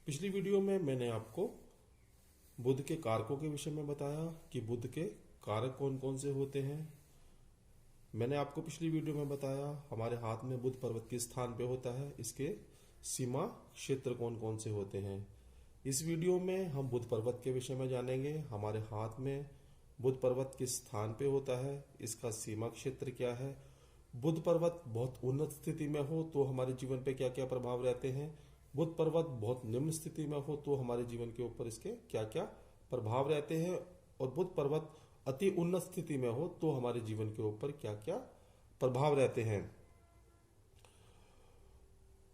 पिछली वीडियो में मैंने आपको बुध के कारकों के विषय में बताया कि बुध के कारक कौन कौन से होते हैं। मैंने आपको पिछली वीडियो में बताया हमारे हाथ में बुध पर्वत किस स्थान पे होता है, इसके सीमा क्षेत्र कौन कौन से होते हैं। इस वीडियो में हम बुध पर्वत के विषय में जानेंगे। हमारे हाथ में बुध पर्वत किस स्थान पे होता है, इसका सीमा क्षेत्र क्या है, बुध पर्वत बहुत उन्नत स्थिति में हो तो हमारे जीवन पे क्या क्या प्रभाव रहते हैं, बुध पर्वत बहुत निम्न स्थिति में हो तो हमारे जीवन के ऊपर इसके क्या क्या प्रभाव रहते हैं, और बुध पर्वत अति उन्नत स्थिति में हो तो हमारे जीवन के ऊपर क्या क्या प्रभाव रहते हैं।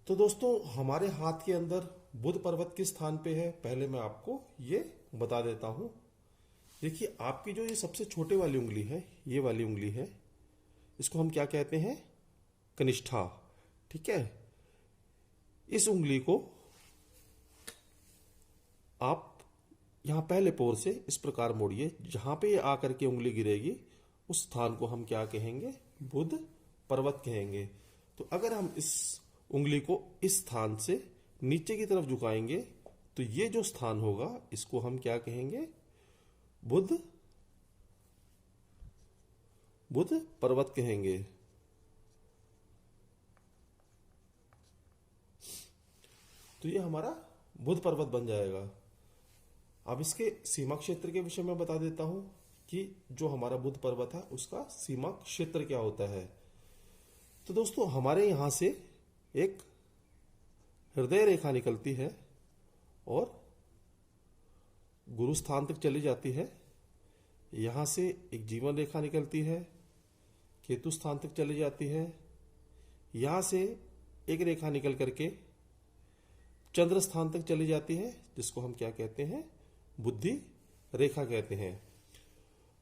तो दोस्तों, हमारे हाथ के अंदर बुध पर्वत किस स्थान पे है, पहले मैं आपको ये बता देता हूं। देखिए, आपकी जो ये सबसे छोटे वाली उंगली है, ये वाली उंगली है, इसको हम क्या कहते हैं, कनिष्ठा। ठीक है, इस उंगली को आप यहां पहले पोर से इस प्रकार मोड़िए, जहां पे ये आकर के उंगली गिरेगी उस स्थान को हम क्या कहेंगे, बुध पर्वत कहेंगे। तो अगर हम इस उंगली को इस स्थान से नीचे की तरफ झुकाएंगे तो ये जो स्थान होगा इसको हम क्या कहेंगे, बुध पर्वत कहेंगे। तो ये हमारा बुध पर्वत बन जाएगा। अब इसके सीमा क्षेत्र के विषय में बता देता हूं कि जो हमारा बुध पर्वत है उसका सीमा क्षेत्र क्या होता है। तो दोस्तों, हमारे यहां से एक हृदय रेखा निकलती है और गुरु स्थान तक चली जाती है। यहां से एक जीवन रेखा निकलती है, केतु स्थान तक चली जाती है। यहां से एक रेखा निकल करके चंद्र स्थान तक चली जाती है, जिसको हम क्या कहते हैं, बुद्धि रेखा कहते हैं।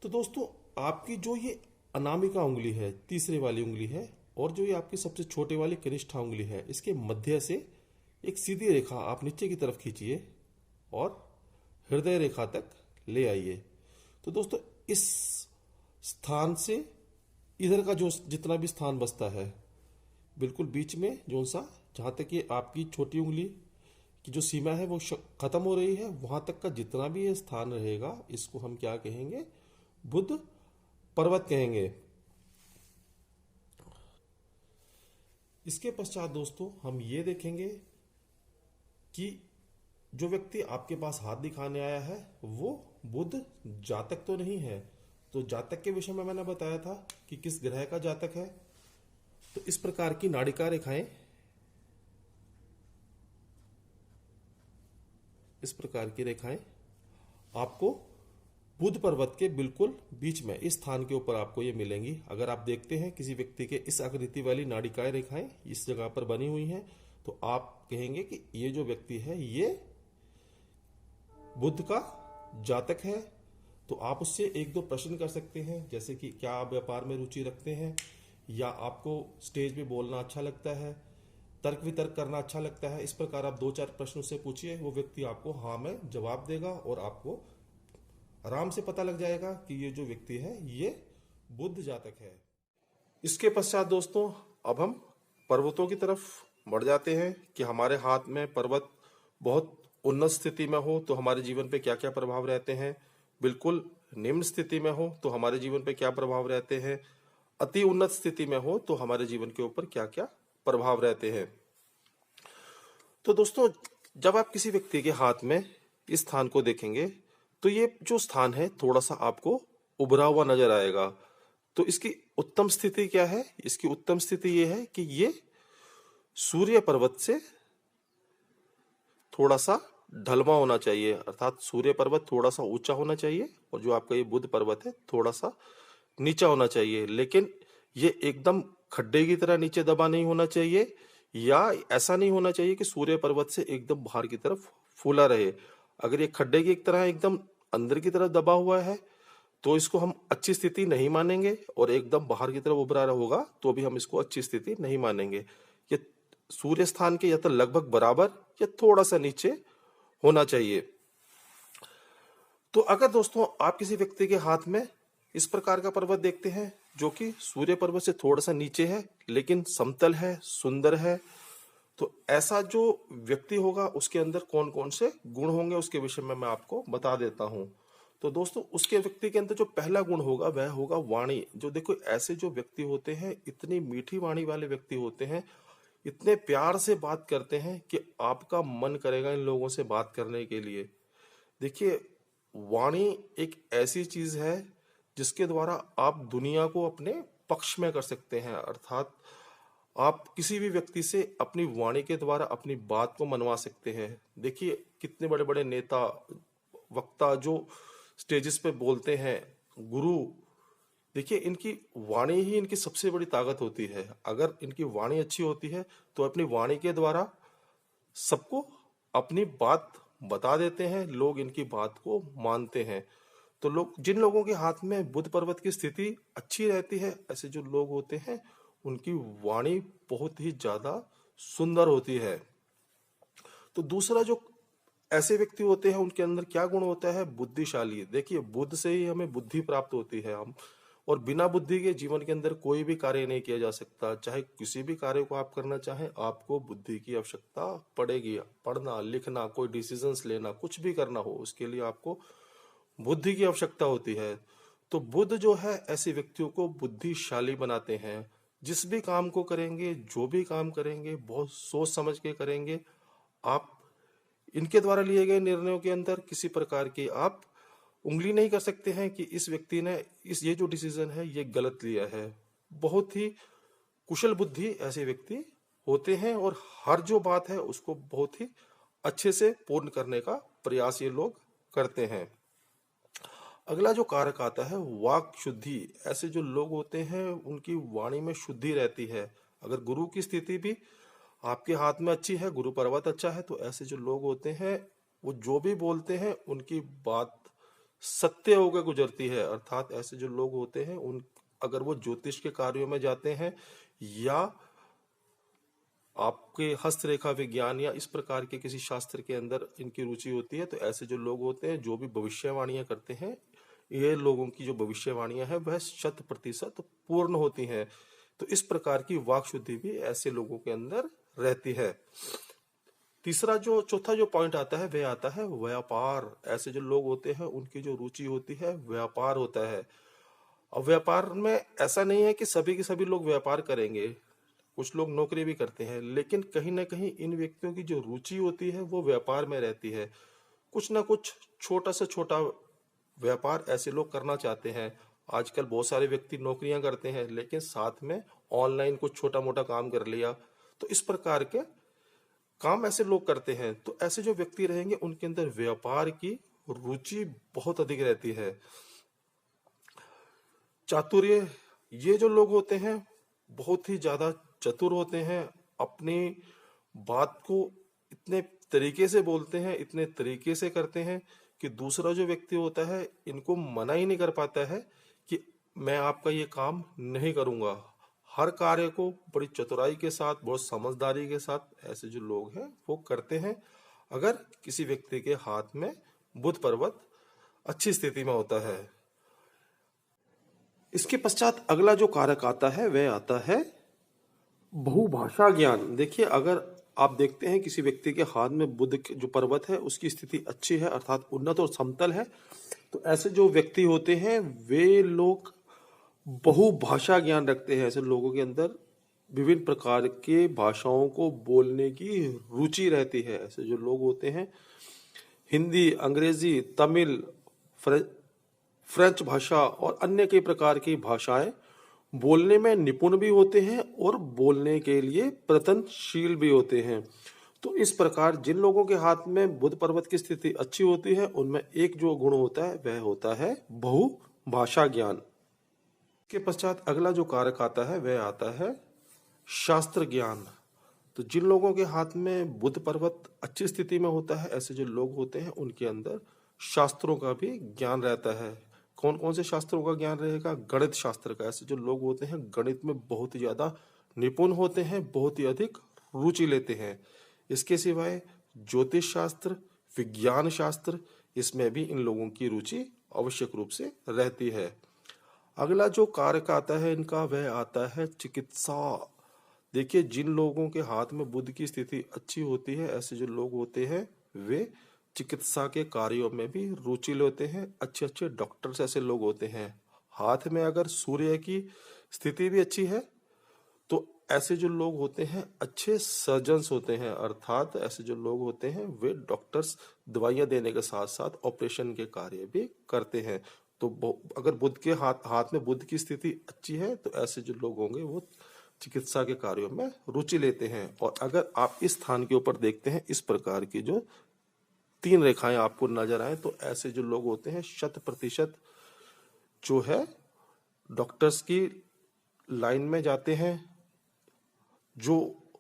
तो दोस्तों, आपकी जो ये अनामिका उंगली है, तीसरे वाली उंगली है, और जो ये आपकी सबसे छोटे वाली कनिष्ठा उंगली है, इसके मध्य से एक सीधी रेखा आप नीचे की तरफ खींचिए और हृदय रेखा तक ले आइए। तो दोस्तों, इस स्थान से इधर का जो जितना भी स्थान बचता है, बिल्कुल बीच में जो सा, जहां तक ये आपकी छोटी उंगली की जो सीमा है वो खत्म हो रही है, वहां तक का जितना भी ये स्थान रहेगा इसको हम क्या कहेंगे, बुध पर्वत कहेंगे। इसके पश्चात दोस्तों हम ये देखेंगे कि जो व्यक्ति आपके पास हाथ दिखाने आया है वो बुध जातक तो नहीं है। तो जातक के विषय में मैंने बताया था कि किस ग्रह का जातक है। तो इस प्रकार की नाड़िका रेखाएं, इस प्रकार की रेखाएं आपको बुध पर्वत के बिल्कुल बीच में इस स्थान के ऊपर आपको ये मिलेंगी। अगर आप देखते हैं किसी व्यक्ति के इस आकृति वाली नाड़िकाएं रेखाएं इस जगह पर बनी हुई हैं, तो आप कहेंगे कि ये जो व्यक्ति है ये बुध का जातक है। तो आप उससे एक दो प्रश्न कर सकते हैं, जैसे कि क्या आप व्यापार में रुचि रखते हैं, या आपको स्टेज पे बोलना अच्छा लगता है, तर्क वितर्क करना अच्छा लगता है। इस प्रकार आप दो चार प्रश्न उससे पूछिए, वो व्यक्ति आपको हाँ में जवाब देगा और आपको आराम से पता लग जाएगा कि ये जो व्यक्ति है ये बुध जातक है। इसके पश्चात दोस्तों, अब हम पर्वतों की तरफ बढ़ जाते हैं कि हमारे हाथ में पर्वत बहुत उन्नत स्थिति में हो तो हमारे जीवन पे क्या क्या प्रभाव रहते हैं, बिल्कुल निम्न स्थिति में हो तो हमारे जीवन पे क्या प्रभाव रहते हैं, अति उन्नत स्थिति में हो तो हमारे जीवन के ऊपर क्या क्या प्रभाव रहते हैं। तो दोस्तों, जब आप किसी व्यक्ति के हाथ में इस स्थान को देखेंगे तो ये जो स्थान है थोड़ा सा आपको उभरा हुआ नजर आएगा। तो इसकी उत्तम स्थिति क्या है, इसकी उत्तम स्थिति ये है कि ये सूर्य पर्वत से थोड़ा सा ढलवा होना चाहिए, अर्थात सूर्य पर्वत थोड़ा सा ऊंचा होना चाहिए और जो आपका ये बुध पर्वत है थोड़ा सा नीचा होना चाहिए। लेकिन ये एकदम खड्डे की तरह नीचे दबा नहीं होना चाहिए, या ऐसा नहीं होना चाहिए कि सूर्य पर्वत से एकदम बाहर की तरफ फूला रहे। अगर ये खड्डे की एक तरह एकदम अंदर की तरफ दबा हुआ है तो इसको हम अच्छी स्थिति नहीं मानेंगे, और एकदम बाहर की तरफ उभरा होगा तो भी हम इसको अच्छी स्थिति नहीं मानेंगे। ये सूर्य स्थान के या तो लगभग बराबर या थोड़ा सा नीचे होना चाहिए। तो अगर दोस्तों आप किसी व्यक्ति के हाथ में इस प्रकार का पर्वत देखते हैं जो कि सूर्य पर्वत से थोड़ा सा नीचे है लेकिन समतल है, सुंदर है, तो ऐसा जो व्यक्ति होगा उसके अंदर कौन कौन से गुण होंगे उसके विषय में मैं आपको बता देता हूं। तो दोस्तों, उसके व्यक्ति के अंदर जो पहला गुण होगा वह होगा वाणी। जो देखो, ऐसे जो व्यक्ति होते हैं, इतनी मीठी वाणी वाले व्यक्ति होते हैं, इतने प्यार से बात करते हैं कि आपका मन करेगा इन लोगों से बात करने के लिए। देखिए, वाणी एक ऐसी चीज है जिसके द्वारा आप दुनिया को अपने पक्ष में कर सकते हैं। अर्थात आप किसी भी व्यक्ति से अपनी वाणी के द्वारा अपनी बात को मनवा सकते हैं। देखिए, कितने बड़े बड़े नेता, वक्ता जो स्टेजेस पे बोलते हैं, गुरु, देखिए इनकी वाणी ही इनकी सबसे बड़ी ताकत होती है। अगर इनकी वाणी अच्छी होती है तो अपनी वाणी के द्वारा सबको अपनी बात बता देते हैं, लोग इनकी बात को मानते हैं। तो लोग, जिन लोगों के हाथ में बुध पर्वत की स्थिति अच्छी रहती है, ऐसे जो लोग होते हैं उनकी वाणी बहुत ही ज्यादा सुंदर होती है। तो दूसरा जो ऐसे व्यक्ति होते हैं उनके अंदर क्या गुण होता है? बुद्धिशाली। देखिए, बुद्ध से ही हमें बुद्धि प्राप्त होती है। हम, और बिना बुद्धि के जीवन के अंदर कोई भी कार्य नहीं किया जा सकता। चाहे किसी भी कार्य को आप करना चाहें, आपको बुद्धि की आवश्यकता पड़ेगी। पढ़ना, लिखना, कोई डिसीजंस लेना, कुछ भी करना हो, उसके लिए आपको बुद्धि की आवश्यकता होती है। तो बुद्ध जो है ऐसे व्यक्तियों को बुद्धिशाली बनाते हैं। जिस भी काम को करेंगे, जो भी काम करेंगे, बहुत सोच समझ के करेंगे। आप इनके द्वारा लिए गए निर्णयों के अंदर किसी प्रकार की आप उंगली नहीं कर सकते हैं कि इस व्यक्ति ने ये जो डिसीजन है ये गलत लिया है। बहुत ही कुशल बुद्धि ऐसे व्यक्ति होते हैं और हर जो बात है उसको बहुत ही अच्छे से पूर्ण करने का प्रयास ये लोग करते हैं। अगला जो कारक आता है वाक शुद्धि। ऐसे जो लोग होते हैं उनकी वाणी में शुद्धि रहती है। अगर गुरु की स्थिति भी आपके हाथ में अच्छी है, गुरु पर्वत अच्छा है, तो ऐसे जो लोग होते हैं वो जो भी बोलते हैं उनकी बात सत्य होकर गुजरती है। अर्थात ऐसे जो लोग होते हैं उन, अगर वो ज्योतिष के कार्यों में जाते हैं या आपके हस्तरेखा विज्ञान या इस प्रकार के किसी शास्त्र के अंदर इनकी रुचि होती है, तो ऐसे जो लोग होते हैं जो भी भविष्यवाणियां करते हैं, ये लोगों की जो भविष्यवाणियां हैं वह 100% पूर्ण होती हैं। तो इस प्रकार की वाक शुद्धि भी ऐसे लोगों के अंदर रहती है। चौथा जो पॉइंट आता है वह आता है व्यापार। ऐसे जो लोग होते हैं उनकी जो रुचि होती है व्यापार होता है। अब व्यापार में ऐसा नहीं है कि सभी के सभी लोग व्यापार करेंगे, कुछ लोग नौकरी भी करते हैं, लेकिन कहीं ना कहीं इन व्यक्तियों की जो रुचि होती है वो व्यापार में रहती है। कुछ ना कुछ छोटा से छोटा व्यापार ऐसे लोग करना चाहते हैं। आजकल बहुत सारे व्यक्ति नौकरियां करते हैं लेकिन साथ में ऑनलाइन कुछ छोटा मोटा काम कर लिया, तो इस प्रकार के काम ऐसे लोग करते हैं। तो ऐसे जो व्यक्ति रहेंगे उनके अंदर व्यापार की रुचि बहुत अधिक रहती है। चातुर्य, ये जो लोग होते हैं बहुत ही ज्यादा चतुर होते हैं। अपनी बात को इतने तरीके से बोलते हैं, इतने तरीके से करते हैं कि दूसरा जो व्यक्ति होता है इनको मना ही नहीं कर पाता है कि मैं आपका ये काम नहीं करूंगा। हर कार्य को बड़ी चतुराई के साथ, बहुत समझदारी के साथ ऐसे जो लोग हैं वो करते हैं, अगर किसी व्यक्ति के हाथ में बुध पर्वत अच्छी स्थिति में होता है। इसके पश्चात अगला जो कारक आता है वह आता है बहुभाषा ज्ञान। देखिए, अगर आप देखते हैं किसी व्यक्ति के हाथ में बुध जो पर्वत है उसकी स्थिति अच्छी है, अर्थात उन्नत और समतल है, तो ऐसे जो व्यक्ति होते हैं वे लोग बहुभाषा ज्ञान रखते हैं। ऐसे लोगों के अंदर विभिन्न प्रकार के भाषाओं को बोलने की रुचि रहती है। ऐसे जो लोग होते हैं हिंदी, अंग्रेजी, तमिल, फ्रेंच भाषा और अन्य कई प्रकार की भाषाएं बोलने में निपुण भी होते हैं और बोलने के लिए प्रयत्नशील भी होते हैं। तो इस प्रकार जिन लोगों के हाथ में बुध पर्वत की स्थिति अच्छी होती है उनमें एक जो गुण होता है वह होता है बहुभाषा ज्ञान। के पश्चात अगला जो कारक आता है वह आता है शास्त्र ज्ञान। तो जिन लोगों के हाथ में बुध पर्वत अच्छी स्थिति में होता है, ऐसे जो लोग होते हैं उनके अंदर शास्त्रों का भी ज्ञान रहता है। कौन कौन से शास्त्रों का ज्ञान रहेगा? गणित शास्त्र का। ऐसे जो लोग होते हैं गणित में बहुत ही ज्यादा निपुण होते हैं, बहुत ही अधिक रुचि लेते हैं। इसके सिवाय ज्योतिष शास्त्र, विज्ञान शास्त्र, इसमें भी इन लोगों की रुचि आवश्यक रूप से रहती है। अगला जो कारक आता है इनका वह आता है चिकित्सा। देखिए, जिन लोगों के हाथ में बुध की स्थिति अच्छी होती है, ऐसे जो लोग होते हैं वे चिकित्सा के कार्यों में भी रुचि लेते हैं। अच्छे अच्छे डॉक्टर्स ऐसे लोग होते हैं। हाथ में अगर सूर्य की स्थिति भी अच्छी है तो ऐसे जो लोग होते हैं अच्छे सर्जन्स होते हैं, अर्थात ऐसे जो लोग होते हैं वे डॉक्टर्स दवाइयां देने के साथ साथ ऑपरेशन के कार्य भी करते हैं। तो अगर बुध के हाथ में बुध की स्थिति अच्छी है तो ऐसे जो लोग होंगे वो चिकित्सा के कार्यों में रुचि लेते हैं। और अगर आप इस स्थान के ऊपर देखते हैं, इस प्रकार की जो 3 रेखाएं आपको नजर आए, तो ऐसे जो लोग होते हैं 100% जो है डॉक्टर्स की लाइन में जाते हैं। जो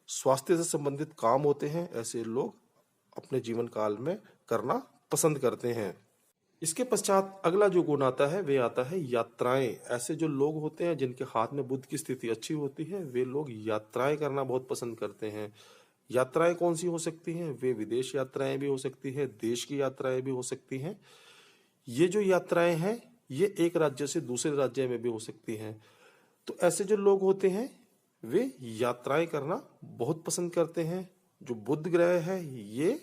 स्वास्थ्य से संबंधित काम होते हैं ऐसे लोग अपने जीवन काल में करना पसंद करते हैं। इसके पश्चात अगला जो गुण आता है वे आता है यात्राएं। ऐसे जो लोग होते हैं जिनके हाथ में बुध की स्थिति अच्छी होती है वे लोग यात्राएं करना बहुत पसंद करते हैं। यात्राएं कौन सी हो सकती हैं? वे विदेश यात्राएं भी हो सकती है, देश की यात्राएं भी हो सकती हैं। ये जो यात्राएं हैं ये एक राज्य से दूसरे राज्य में भी हो सकती हैं। तो ऐसे जो लोग होते हैं वे यात्राएं करना बहुत पसंद करते हैं। जो बुध ग्रह है ये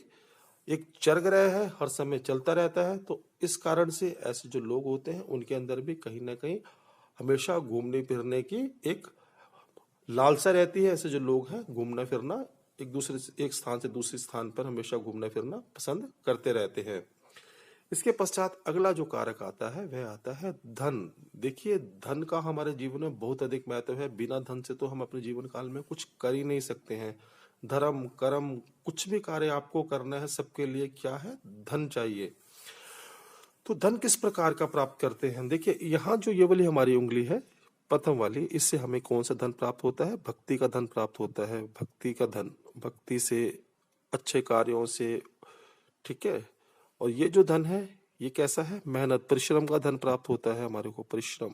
एक चर ग्रह है, हर समय चलता रहता है। तो इस कारण से ऐसे जो लोग होते हैं उनके अंदर भी कहीं ना कहीं हमेशा घूमने फिरने की एक लालसा रहती है। ऐसे जो लोग हैं घूमना फिरना, एक स्थान से दूसरे स्थान पर हमेशा घूमना फिरना पसंद करते रहते हैं। इसके पश्चात अगला जो कारक आता है वह आता है धन। देखिए, धन का हमारे जीवन में बहुत अधिक महत्व है। बिना धन से तो हम अपने जीवन काल में कुछ कर ही नहीं सकते हैं। धर्म कर्म कुछ भी कार्य आपको करना है, सबके लिए क्या है? धन चाहिए। तो धन किस प्रकार का प्राप्त करते हैं? देखिए, यहाँ जो ये वाली हमारी उंगली है प्रथम वाली, इससे हमें कौन सा धन प्राप्त होता है? भक्ति का धन प्राप्त होता है। भक्ति का धन, भक्ति से, अच्छे कार्यों से, ठीक है। और ये जो धन है ये कैसा है? मेहनत परिश्रम का धन प्राप्त होता है हमारे को, परिश्रम।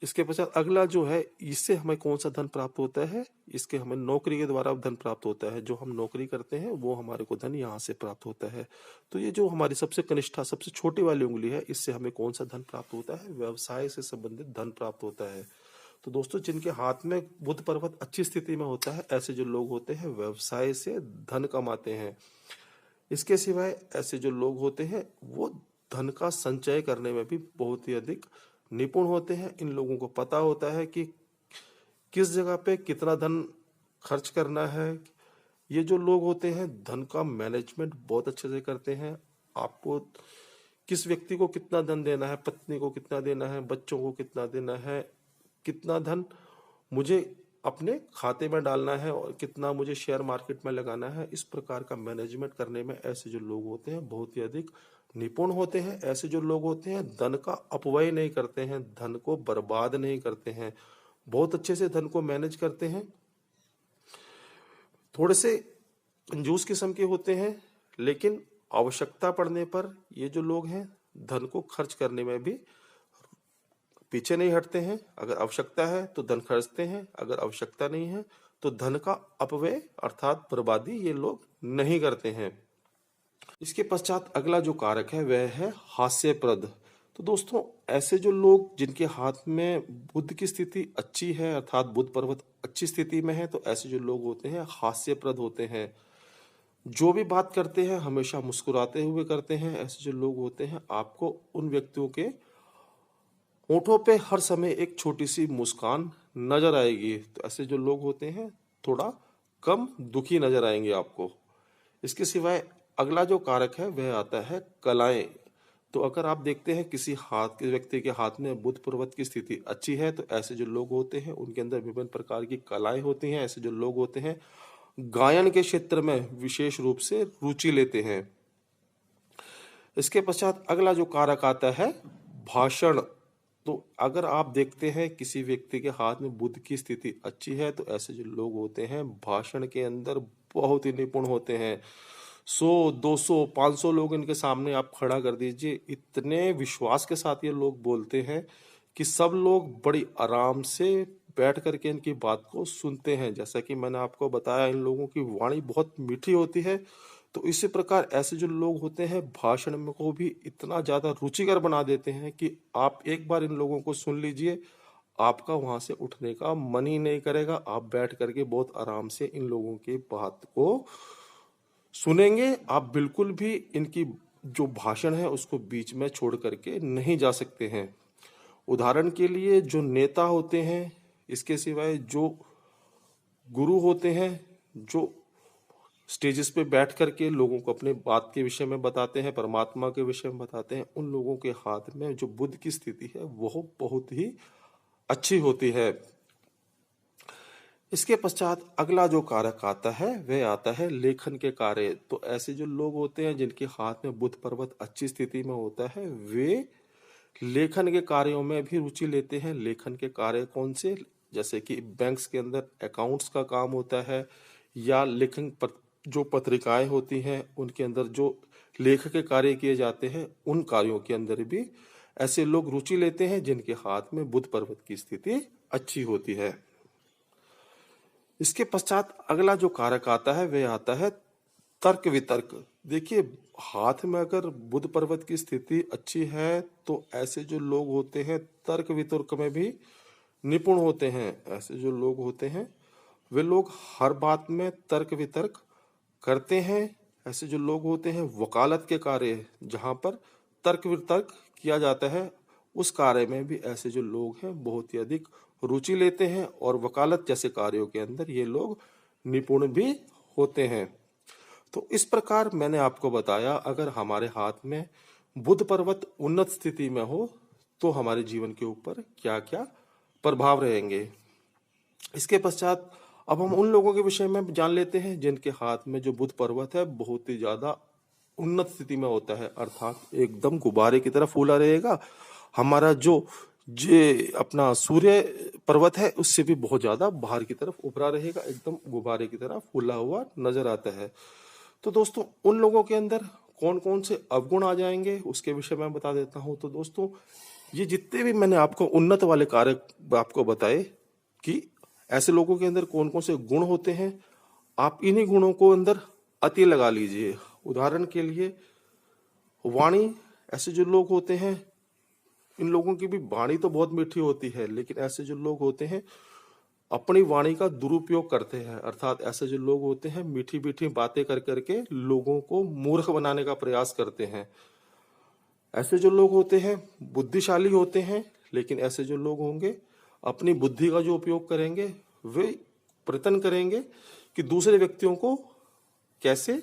इसके पश्चात अगला जो है, इससे हमें कौन सा धन प्राप्त होता है? इसके हमें नौकरी के द्वारा धन प्राप्त होता है। जो हम नौकरी करते हैं वो हमारे को धन यहाँ से प्राप्त होता है। तो ये जो हमारी सबसे कनिष्ठा, सबसे छोटी वाली उंगली है, इससे हमें कौन सा धन प्राप्त होता है? व्यवसाय से संबंधित धन प्राप्त होता है। तो दोस्तों, जिनके हाथ में बुध पर्वत अच्छी स्थिति में होता है ऐसे जो लोग होते हैं व्यवसाय से धन कमाते हैं। इसके सिवाय ऐसे जो लोग होते हैं वो धन का संचय करने में भी बहुत ही अधिक निपुण होते हैं। इन लोगों को पता होता है कि किस जगह पे कितना धन खर्च करना है। ये जो लोग होते हैं धन का मैनेजमेंट बहुत अच्छे से करते हैं। आपको किस व्यक्ति को कितना धन देना है, पत्नी को कितना देना है, बच्चों को कितना देना है, कितना धन मुझे अपने खाते में डालना है और कितना मुझे शेयर मार्केट में लगाना है, इस प्रकार का मैनेजमेंट करने में ऐसे जो लोग होते हैं बहुत ही अधिक निपुण होते हैं। ऐसे जो लोग होते हैं धन का अपव्यय नहीं करते हैं, धन को बर्बाद नहीं करते हैं, बहुत अच्छे से धन को मैनेज करते हैं। थोड़े से कंजूस किस्म के होते हैं, लेकिन आवश्यकता पड़ने पर ये जो लोग हैं धन को खर्च करने में भी पीछे नहीं हटते हैं। अगर आवश्यकता है तो धन खर्चते हैं, अगर आवश्यकता नहीं है तो धन का अपव्यय अर्थात बर्बादी ये लोग नहीं करते हैं। इसके पश्चात अगला जो कारक है वह है हास्यप्रद। तो दोस्तों, ऐसे जो लोग जिनके हाथ में बुध की स्थिति अच्छी है अर्थात बुध पर्वत अच्छी स्थिति में है, तो ऐसे जो लोग होते हैं हास्यप्रद होते हैं। जो भी बात करते हैं हमेशा मुस्कुराते हुए करते हैं। ऐसे जो लोग होते हैं आपको उन व्यक्तियों के होठों पे हर समय एक छोटी सी मुस्कान नजर आएगी। तो ऐसे जो लोग होते हैं थोड़ा कम दुखी नजर आएंगे आपको। इसके सिवाय अगला जो कारक है वह आता है कलाएं। तो अगर आप देखते हैं किसी व्यक्ति के हाथ में बुध पर्वत की स्थिति अच्छी है तो ऐसे जो लोग होते हैं उनके अंदर विभिन्न प्रकार की कलाएं होती हैं। ऐसे जो लोग होते हैं गायन के क्षेत्र में विशेष रूप से रुचि लेते हैं। इसके पश्चात अगला जो कारक आता है भाषण। तो अगर आप देखते हैं किसी व्यक्ति के हाथ में बुध की स्थिति अच्छी है तो ऐसे जो लोग होते हैं भाषण के अंदर बहुत ही निपुण होते हैं। 100, 200, 500 लोग इनके सामने आप खड़ा कर दीजिए, इतने विश्वास के साथ ये लोग बोलते हैं कि सब लोग बड़ी आराम से बैठ करके इनकी बात को सुनते हैं। जैसा कि मैंने आपको बताया इन लोगों की वाणी बहुत मीठी होती है। तो इसी प्रकार ऐसे जो लोग होते हैं भाषण में को भी इतना ज्यादा रुचिकर बना देते हैं कि आप एक बार इन लोगों को सुन लीजिए, आपका वहां से उठने का मन ही नहीं करेगा। आप बैठ करके बहुत आराम से इन लोगों की बात को सुनेंगे। आप बिल्कुल भी इनकी जो भाषण है उसको बीच में छोड़ करके नहीं जा सकते हैं। उदाहरण के लिए जो नेता होते हैं, इसके सिवाय जो गुरु होते हैं, जो स्टेजेस पे बैठ करके लोगों को अपने बात के विषय में बताते हैं, परमात्मा के विषय में बताते हैं, उन लोगों के हाथ में जो बुद्ध की स्थिति है वो बहुत ही अच्छी होती है। इसके पश्चात अगला जो कारक आता है वह आता है लेखन के कार्य। तो ऐसे जो लोग होते हैं जिनके हाथ में बुद्ध पर्वत अच्छी स्थिति में होता है, वे लेखन के कार्यों में भी रुचि लेते हैं। लेखन के कार्य कौन से? जैसे कि बैंक्स के अंदर अकाउंट्स का काम होता है, या जो पत्रिकाएं होती हैं उनके अंदर जो लेख के कार्य किए जाते हैं, उन कार्यों के अंदर भी ऐसे लोग रुचि लेते हैं जिनके हाथ में बुद्ध पर्वत की स्थिति अच्छी होती है। इसके पश्चात अगला जो कारक आता है वह आता है तर्क वितर्क। देखिए, हाथ में अगर बुद्ध पर्वत की स्थिति अच्छी है तो ऐसे जो लोग होते हैं तर्क वितर्क में भी निपुण होते हैं। ऐसे जो लोग होते हैं वे लोग हर बात में तर्क वितर्क करते हैं। ऐसे जो लोग होते हैं वकालत के कार्य, जहां पर तर्क वितर्क किया जाता है, उस कार्य में भी ऐसे जो लोग हैं बहुत ही अधिक रुचि लेते हैं, और वकालत जैसे कार्यों के अंदर ये लोग निपुण भी होते हैं। तो इस प्रकार मैंने आपको बताया, अगर हमारे हाथ में बुद्ध पर्वत उन्नत स्थिति में हो तो हमारे जीवन के ऊपर क्या क्या प्रभाव रहेंगे। इसके पश्चात अब हम उन लोगों के विषय में जान लेते हैं जिनके हाथ में जो बुद्ध पर्वत है बहुत ही ज्यादा उन्नत स्थिति में होता है, अर्थात एकदम गुब्बारे की तरह फूला रहेगा। हमारा जो अपना सूर्य पर्वत है उससे भी बहुत ज्यादा बाहर की तरफ उभरा रहेगा, एकदम गुब्बारे की तरह फूला हुआ नजर आता है। तो दोस्तों, उन लोगों के अंदर कौन कौन से अवगुण आ जाएंगे उसके विषय में बता देता हूं। तो दोस्तों, ये जितने भी मैंने आपको उन्नत वाले कारक आपको बताए कि ऐसे लोगों के अंदर कौन कौन से गुण होते हैं, आप इन्हीं गुणों को अंदर अति लगा लीजिए। उदाहरण के लिए वाणी, ऐसे जो लोग होते हैं, इन लोगों की भी वाणी तो बहुत मीठी होती है, लेकिन ऐसे जो लोग होते हैं अपनी वाणी का दुरुपयोग करते हैं। अर्थात ऐसे जो लोग होते हैं मीठी मीठी बातें कर करके लोगों को मूर्ख बनाने का प्रयास करते हैं। ऐसे जो लोग होते हैं बुद्धिशाली होते हैं, लेकिन ऐसे जो लोग होंगे अपनी बुद्धि का जो उपयोग करेंगे, वे प्रयत्न करेंगे कि दूसरे व्यक्तियों को कैसे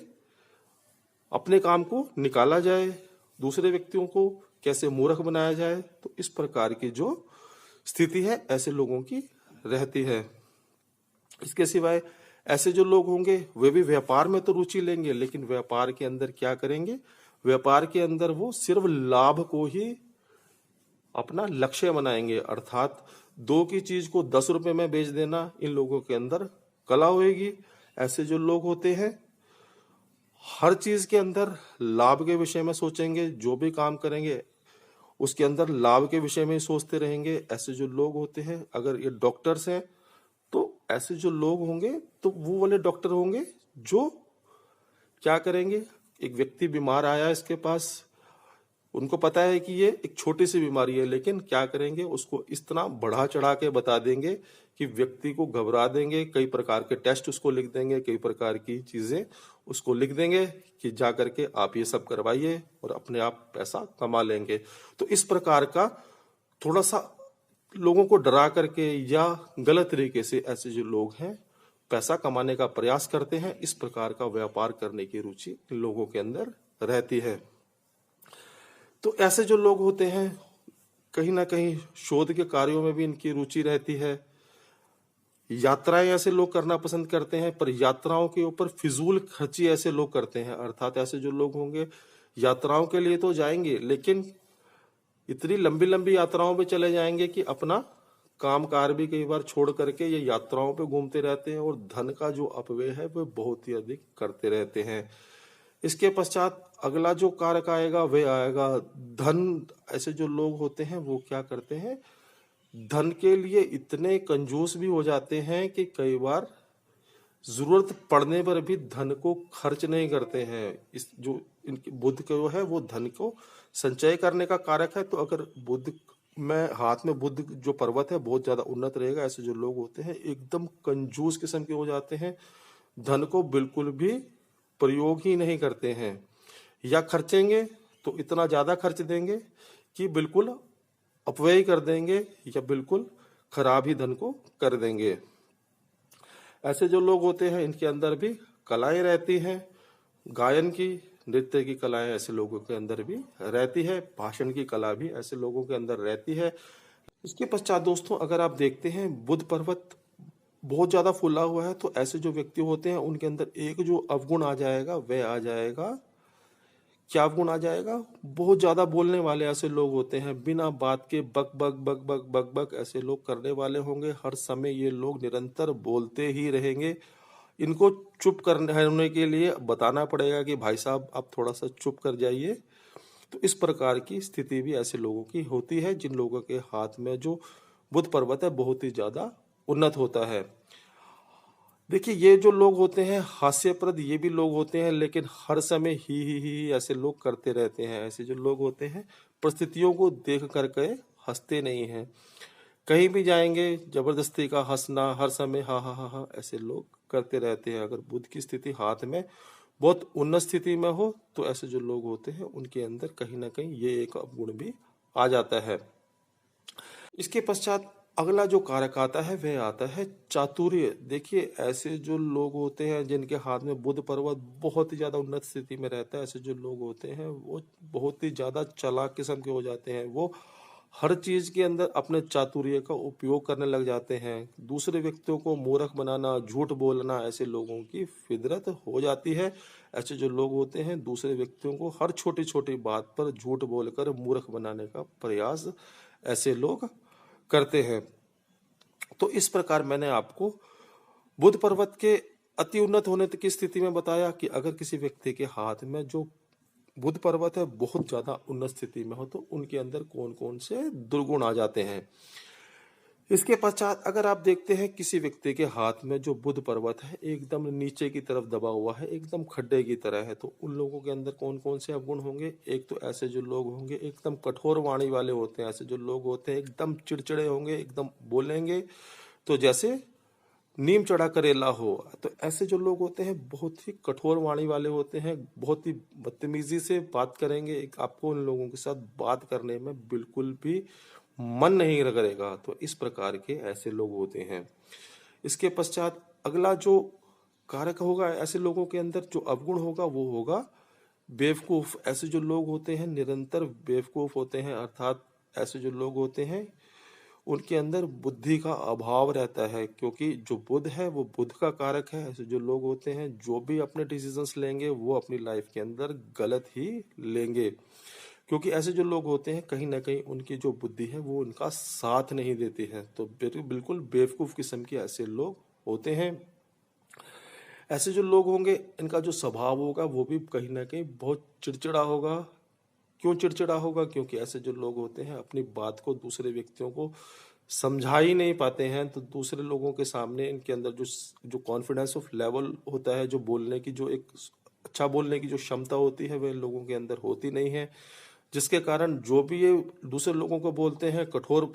अपने काम को निकाला जाए, दूसरे व्यक्तियों को कैसे मूर्ख बनाया जाए। तो इस प्रकार की जो स्थिति है ऐसे लोगों की रहती है। इसके सिवाय ऐसे जो लोग होंगे वे भी व्यापार में तो रुचि लेंगे, लेकिन व्यापार के अंदर क्या करेंगे? व्यापार के अंदर वो सिर्फ लाभ को ही अपना लक्ष्य बनाएंगे। अर्थात 2 की चीज को 10 रुपए में बेच देना इन लोगों के अंदर कला होगी। ऐसे जो लोग होते हैं हर चीज के अंदर लाभ के विषय में सोचेंगे, जो भी काम करेंगे उसके अंदर लाभ के विषय में ही सोचते रहेंगे। ऐसे जो लोग होते हैं, अगर ये डॉक्टर्स हैं तो ऐसे जो लोग होंगे तो वो वाले डॉक्टर होंगे जो क्या करेंगे? एक व्यक्ति बीमार आया इसके पास, उनको पता है कि ये एक छोटी सी बीमारी है, लेकिन क्या करेंगे? उसको इस तरह बढ़ा चढ़ा के बता देंगे कि व्यक्ति को घबरा देंगे। कई प्रकार के टेस्ट उसको लिख देंगे, कई प्रकार की चीजें उसको लिख देंगे कि जा करके आप ये सब करवाइए और अपने आप पैसा कमा लेंगे। तो इस प्रकार का थोड़ा सा लोगों को डरा करके या गलत तरीके से ऐसे जो लोग हैं पैसा कमाने का प्रयास करते हैं, इस प्रकार का व्यापार करने की रुचि इन लोगों के अंदर रहती है। तो ऐसे जो लोग होते हैं कहीं ना कहीं शोध के कार्यों में भी इनकी रुचि रहती है। यात्राएं ऐसे लोग करना पसंद करते हैं, पर यात्राओं के ऊपर फिजूल खर्ची ऐसे लोग करते हैं। अर्थात ऐसे जो लोग होंगे यात्राओं के लिए तो जाएंगे, लेकिन इतनी लंबी लंबी यात्राओं पे चले जाएंगे कि अपना कामकाज भी कई बार छोड़ करके ये यात्राओं पे घूमते रहते हैं, और धन का जो अपव्यय है वह बहुत ही अधिक करते रहते हैं। इसके पश्चात अगला जो कारक आएगा वह आएगा धन। ऐसे जो लोग होते हैं वो क्या करते हैं? धन के लिए इतने कंजूस भी हो जाते हैं कि कई बार जरूरत पड़ने पर भी धन को खर्च नहीं करते हैं। इस जो इनकी बुद्ध को है वो धन को संचय करने का कारक है। तो अगर बुद्ध में हाथ में बुध जो पर्वत है बहुत ज्यादा उन्नत रहेगा। ऐसे जो लोग होते हैं एकदम कंजूस किस्म के हो जाते हैं, धन को बिल्कुल भी प्रयोग ही नहीं करते हैं, या खर्चेंगे तो इतना ज्यादा खर्च देंगे कि बिल्कुल अपव्यय कर देंगे या बिल्कुल खराब ही धन को कर देंगे। ऐसे जो लोग होते हैं इनके अंदर भी कलाएं रहती हैं, गायन की, नृत्य की कलाएं ऐसे लोगों के अंदर भी रहती है, भाषण की कला भी ऐसे लोगों के अंदर रहती है। इसके पश्चात दोस्तों अगर आप देखते हैं बुध पर्वत बहुत ज्यादा फूला हुआ है, तो ऐसे जो व्यक्ति होते हैं उनके अंदर एक जो अवगुण आ जाएगा वह आ जाएगा, क्या गुण आ जाएगा, बहुत ज्यादा बोलने वाले ऐसे लोग होते हैं, बिना बात के बक बक बक बक बक बक ऐसे लोग करने वाले होंगे। हर समय ये लोग निरंतर बोलते ही रहेंगे। इनको चुप करने के लिए बताना पड़ेगा कि भाई साहब आप थोड़ा सा चुप कर जाइए। तो इस प्रकार की स्थिति भी ऐसे लोगों की होती है जिन लोगों के हाथ में जो बुध पर्वत है बहुत ही ज्यादा उन्नत होता है। देखिए ये जो लोग होते हैं हास्यप्रद ये भी लोग होते हैं, लेकिन हर समय ही ऐसे लोग करते रहते हैं। ऐसे जो लोग होते हैं परिस्थितियों को देख करके हंसते नहीं हैं, कहीं भी जाएंगे जबरदस्ती का हंसना, हर समय हा हा हा हा ऐसे लोग करते रहते हैं। अगर बुध की स्थिति हाथ में बहुत उन्नत स्थिति में हो तो ऐसे जो लोग होते हैं उनके अंदर कहीं ना कहीं ये एक अवगुण भी आ जाता है। इसके पश्चात अगला जो कारक आता है वह आता है चातुर्य। देखिए ऐसे जो लोग होते हैं जिनके हाथ में बुध पर्वत बहुत ही ज्यादा उन्नत स्थिति में रहता है, ऐसे जो लोग होते हैं वो बहुत ही ज्यादा चालाक किस्म के हो जाते हैं। वो हर चीज के अंदर अपने चातुर्य का उपयोग करने लग जाते हैं। दूसरे व्यक्तियों को मूर्ख बनाना, झूठ बोलना ऐसे लोगों की फितरत हो जाती है। ऐसे जो लोग होते हैं दूसरे व्यक्तियों को हर छोटी छोटी बात पर झूठ बोलकर मूर्ख बनाने का प्रयास ऐसे लोग करते हैं। तो इस प्रकार मैंने आपको बुध पर्वत के अति उन्नत होने की स्थिति में बताया कि अगर किसी व्यक्ति के हाथ में जो बुध पर्वत है बहुत ज्यादा उन्नत स्थिति में हो तो उनके अंदर कौन कौन से दुर्गुण आ जाते हैं। इसके पश्चात अगर आप देखते हैं किसी व्यक्ति के हाथ में जो बुध पर्वत है एकदम नीचे की तरफ दबा हुआ है, एकदम खड्डे की तरह है, तो उन लोगों के अंदर कौन कौन से अवगुण होंगे। एक तो ऐसे जो लोग होंगे एकदम कठोर वाणी वाले होते हैं, ऐसे जो लोग होते हैं एकदम चिड़चिड़े होंगे, एकदम बोलेंगे तो जैसे नीम चढ़ा करेला हो। तो ऐसे जो लोग होते हैं बहुत ही कठोर वाणी वाले होते हैं, बहुत ही बदतमीजी से बात करेंगे, आपको उन लोगों के साथ बात करने में बिल्कुल भी मन नहीं करेगा। तो इस प्रकार के ऐसे लोग होते हैं। इसके पश्चात अगला जो कारक होगा ऐसे लोगों के अंदर जो अवगुण होगा वो होगा बेवकूफ। ऐसे जो लोग होते हैं निरंतर बेवकूफ होते हैं, अर्थात ऐसे जो लोग होते हैं उनके अंदर बुद्धि का अभाव रहता है, क्योंकि जो बुध है वो बुध का कारक है। ऐसे जो लोग होते हैं जो भी अपने डिसीजंस लेंगे वो अपनी लाइफ के अंदर गलत ही लेंगे, क्योंकि ऐसे जो लोग होते हैं कहीं ना कहीं उनकी जो बुद्धि है वो उनका साथ नहीं देती है। तो बिल्कुल बेवकूफ किस्म के ऐसे लोग होते हैं। ऐसे जो लोग होंगे इनका जो स्वभाव होगा वो भी कहीं ना कहीं बहुत चिड़चिड़ा होगा। क्यों चिड़चिड़ा होगा, क्योंकि ऐसे जो लोग होते हैं अपनी बात को दूसरे व्यक्तियों को समझा ही नहीं पाते हैं। तो दूसरे लोगों के सामने इनके अंदर जो जो कॉन्फिडेंस ऑफ लेवल होता है, जो बोलने की जो एक अच्छा बोलने की जो क्षमता होती है वह लोगों के अंदर होती नहीं है, जिसके कारण जो भी ये दूसरे लोगों को बोलते हैं कठोर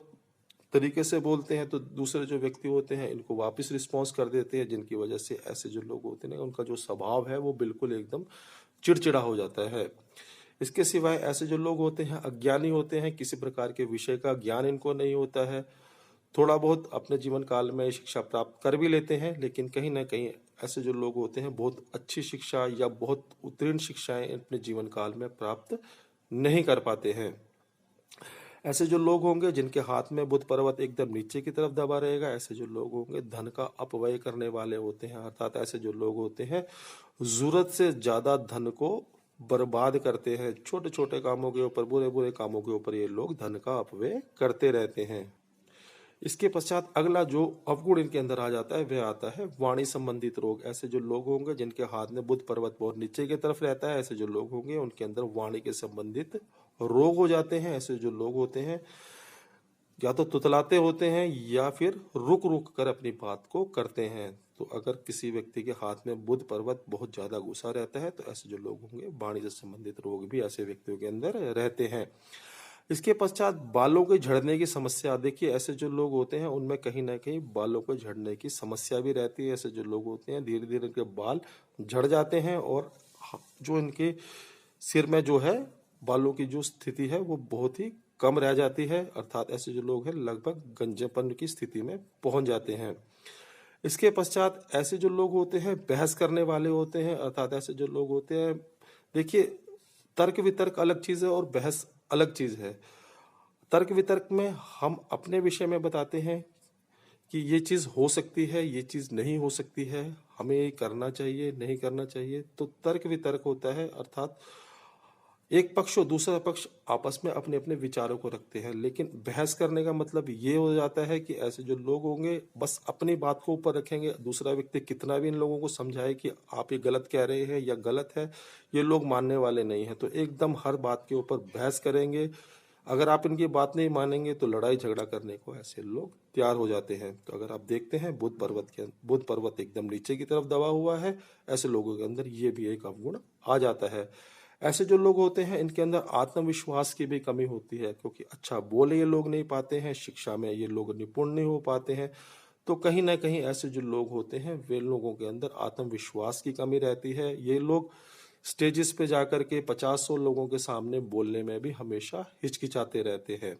तरीके से बोलते हैं, तो दूसरे जो व्यक्ति होते हैं इनको वापस रिस्पॉन्स कर देते हैं, जिनकी वजह से ऐसे जो लोग होते हैं उनका जो स्वभाव है वो बिल्कुल एकदम चिड़चिड़ा हो जाता है। इसके सिवाय ऐसे जो लोग होते हैं अज्ञानी होते हैं, किसी प्रकार के विषय का ज्ञान इनको नहीं होता है। थोड़ा बहुत अपने जीवन काल में शिक्षा प्राप्त कर भी लेते हैं, लेकिन कहीं ना कहीं ऐसे जो लोग होते हैं बहुत अच्छी शिक्षा या बहुत उत्तीर्ण शिक्षाएं अपने जीवन काल में प्राप्त नहीं कर पाते हैं। ऐसे जो लोग होंगे जिनके हाथ में बुध पर्वत एकदम नीचे की तरफ दबा रहेगा, ऐसे जो लोग होंगे धन का अपव्यय करने वाले होते हैं, अर्थात ऐसे जो लोग होते हैं जरूरत से ज्यादा धन को बर्बाद करते हैं। छोटे छोटे कामों के ऊपर, बुरे बुरे कामों के ऊपर ये लोग धन का अपव्यय करते रहते हैं। इसके पश्चात अगला जो अवगुण इनके अंदर आ जाता है वह आता है वाणी संबंधित रोग। ऐसे जो लोग होंगे जिनके हाथ में बुध पर्वत बहुत नीचे की तरफ रहता है, ऐसे जो लोग होंगे उनके अंदर वाणी के संबंधित रोग हो जाते हैं। ऐसे जो लोग होते हैं या तो तुतलाते होते हैं या फिर रुक रुक कर अपनी बात को करते हैं। तो अगर किसी व्यक्ति के हाथ में बुध पर्वत बहुत ज्यादा घुसा रहता है तो ऐसे जो लोग होंगे वाणी से संबंधित रोग भी ऐसे व्यक्तियों के अंदर रहते हैं। इसके पश्चात बालों के झड़ने की समस्या। देखिए ऐसे जो लोग होते हैं उनमें कहीं ना कहीं बालों के झड़ने की समस्या भी रहती है। ऐसे जो लोग होते हैं धीरे धीरे इनके बाल झड़ जाते हैं और जो इनके सिर में जो है बालों की जो स्थिति है वो बहुत ही कम रह जाती है, अर्थात ऐसे जो लोग हैं लगभग गंजेपन की स्थिति में पहुंच जाते हैं। इसके पश्चात ऐसे जो लोग होते हैं बहस करने वाले होते हैं, अर्थात ऐसे जो लोग होते हैं, देखिए तर्क वितर्क अलग चीज है और बहस अलग चीज है। तर्क वितर्क में हम अपने विषय में बताते हैं कि ये चीज हो सकती है, ये चीज नहीं हो सकती है, हमें ये करना चाहिए नहीं करना चाहिए, तो तर्क वितर्क होता है, अर्थात एक पक्ष और दूसरा पक्ष आपस में अपने अपने विचारों को रखते हैं। लेकिन बहस करने का मतलब ये हो जाता है कि ऐसे जो लोग होंगे बस अपनी बात को ऊपर रखेंगे, दूसरा व्यक्ति कितना भी इन लोगों को समझाए कि आप ये गलत कह रहे हैं या गलत है, ये लोग मानने वाले नहीं है, तो एकदम हर बात के ऊपर बहस करेंगे। अगर आप इनकी बात नहीं मानेंगे तो लड़ाई झगड़ा करने को ऐसे लोग तैयार हो जाते हैं। तो अगर आप देखते हैं बुध पर्वत एकदम नीचे की तरफ दबा हुआ है, ऐसे लोगों के अंदर ये भी एक अवगुण आ जाता है। ऐसे जो लोग होते हैं इनके अंदर आत्मविश्वास की भी कमी होती है, क्योंकि अच्छा बोल ये लोग नहीं पाते हैं, शिक्षा में ये लोग निपुण नहीं हो पाते हैं, तो कहीं ना कहीं ऐसे जो लोग होते हैं वे लोगों के अंदर आत्मविश्वास की कमी रहती है। ये लोग स्टेजेस पे जाकर के 50-100 लोगों के सामने बोलने में भी हमेशा हिचकिचाते रहते हैं।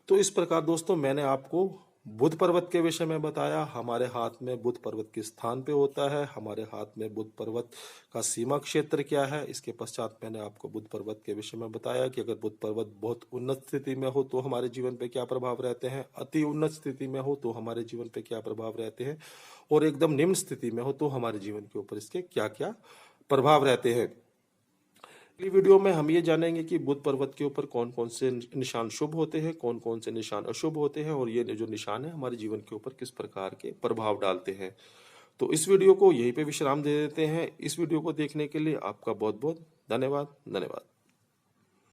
तो इस प्रकार दोस्तों मैंने आपको बुध पर्वत के विषय में बताया। हमारे हाथ में बुध पर्वत किस स्थान पे होता है, हमारे हाथ में बुध पर्वत का सीमा क्षेत्र क्या है। इसके पश्चात मैंने आपको बुध पर्वत के विषय में बताया कि अगर बुध पर्वत बहुत उन्नत स्थिति में हो तो हमारे जीवन पे क्या प्रभाव रहते हैं, अति उन्नत स्थिति में हो तो हमारे जीवन पे क्या प्रभाव रहते हैं, और एकदम निम्न स्थिति में हो तो हमारे जीवन के ऊपर इसके क्या क्या प्रभाव रहते हैं। अगली वीडियो में हम ये जानेंगे कि बुध पर्वत के ऊपर कौन कौन से निशान शुभ होते हैं, कौन कौन से निशान अशुभ होते हैं, और ये जो निशान है हमारे जीवन के ऊपर किस प्रकार के प्रभाव डालते हैं। तो इस वीडियो को यहीं पे विश्राम दे देते हैं। इस वीडियो को देखने के लिए आपका बहुत बहुत धन्यवाद।